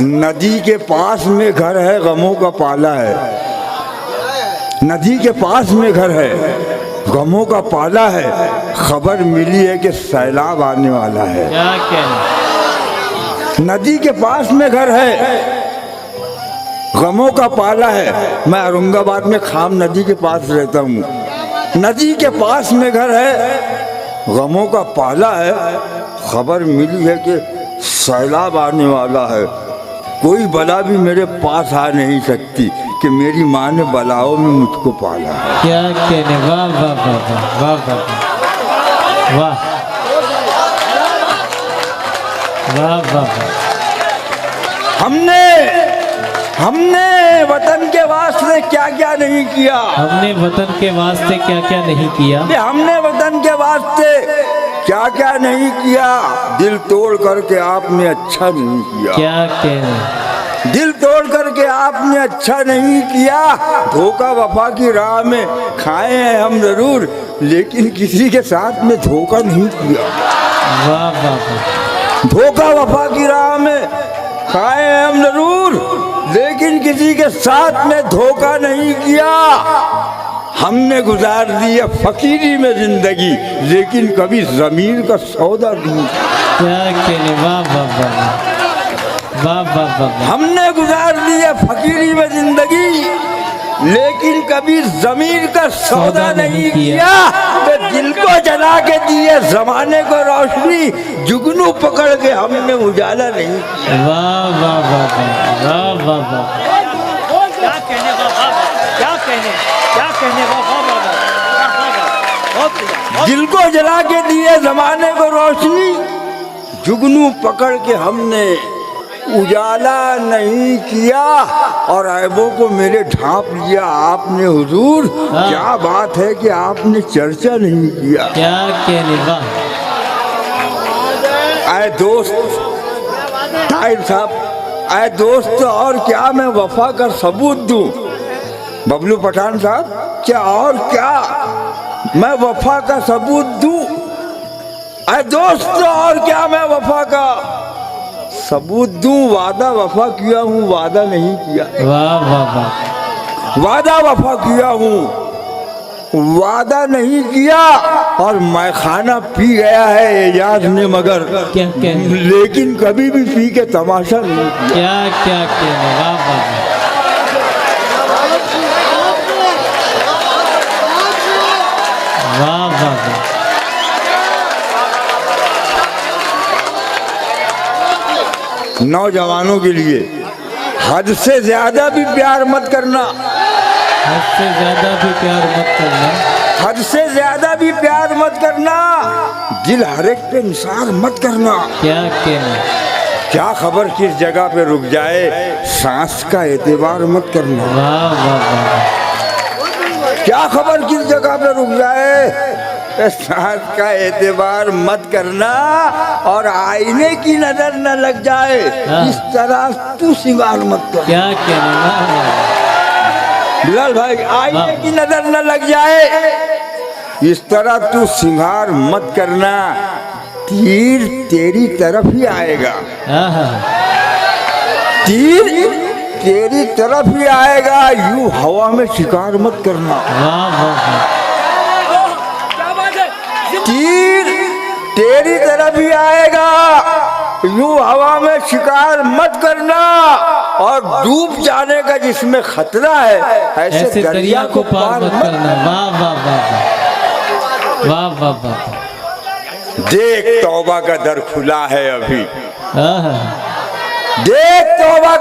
नदी के पास में घर है, गमों का पाला है। नदी के पास में घर है, गमों का पाला है। खबर मिली है कि सैलाब आने वाला है। क्या कहना। नदी के पास में घर है, गमों का पाला है। मैं औरंगाबाद में खाम नदी के पास रहता हूँ। नदी के पास में घर है, गमों का पाला है। खबर मिली है कि सैलाब आने वाला है। कोई बला भी मेरे पास आ नहीं सकती कि मेरी माँ ने बलाओं में मुझको पाला है। क्या कहने। वाह वाह वाह वाह वाह वाह वाह वाह वाह वाह। हमने वतन के वास्ते क्या क्या नहीं किया। हमने वतन के वास्ते क्या क्या नहीं किया। हमने वतन के वास्ते क्या क्या नहीं किया। दिल तोड़ करके आपने अच्छा नहीं किया। क्या कहने। दिल तोड़ करके आपने अच्छा नहीं किया। धोखा वफा की राह में खाए हैं हम जरूर, लेकिन किसी के साथ में धोखा नहीं किया। वाह वाह वाह। धोखा वफा की राह में खाए हैं हम जरूर, लेकिन किसी के साथ में धोखा नहीं किया। हमने गुजार दी फकीरी में जिंदगी, लेकिन कभी जमीन का सौदा नहीं। क्या कहने। वाह वाह वाह वाह वाह वाह। हमने गुजार दी फकीरी में जिंदगी, लेकिन कभी जमीन का सौदा नहीं किया। तो दिल को जला के दिए जमाने को रोशनी, जुगनू पकड़ के हमने उजाला नहीं किया। वाह वाह वाह वाह वाह वाह। क्या कहने। क्या कहने। क्या कहने। दिल को जला के दिए जमाने को रोशनी, जुगनू पकड़ के हमने उजाला नहीं किया। और ऐबों को मेरे ढांप लिया आपने हुजूर। क्या बात है कि आपने चर्चा नहीं किया। क्या कहने। वाह। आए दोस्त ताहिर साहब, आए दोस्त, और क्या मैं वफा का सबूत दूं। बबलू पठान साहब, क्या और क्या मैं वफा का सबूत दूं। आए दोस्त, और क्या मैं वफा का सबूत दूं। वादा वफा किया हूँ, वादा नहीं किया। वाह वाह वाह। वादा वफा किया हूँ, वादा नहीं किया। और मैं खाना पी गया है एजाज ने, मगर क्या कहने। लेकिन कभी भी पी के तमाशा नहीं किया। क्या क्या कहने। वाह वाह वाह वाह वाह। नौजवानों के लिए हद से ज्यादा भी प्यार मत करना। हद से ज्यादा भी प्यार मत करना। हद से ज्यादा भी प्यार मत करना। दिल हर एक पे निसार मत करना। क्या कहना। क्या खबर किस जगह पे रुक जाए, सांस का एतबार मत करना। वाह वाह वाह। क्या खबर किस जगह पे रुक जाए, सांस का एतबार मत करना। और आईने की नजर न लग जाए, इस तरह तू सिंगार मत कर। क्या कहना। बिलाल भाई, आईने की नजर न लग जाए, इस तरह तू सिंगार मत करना। तीर तेरी तरफ ही आएगा। तीर तेरी तरफ ही आएगा, यूं हवा में शिकार मत करना। वाह वाह। तीर तेरी तरफ ही आएगा, यूं हवा में शिकार मत करना। और डूब जाने का जिसमें खतरा है, ऐसे दरिया को पार मत करना। वाह वाह वाह वाह वाह वाह। देख तौबा का दर खुला है अभी। हाँ। देख तौबा का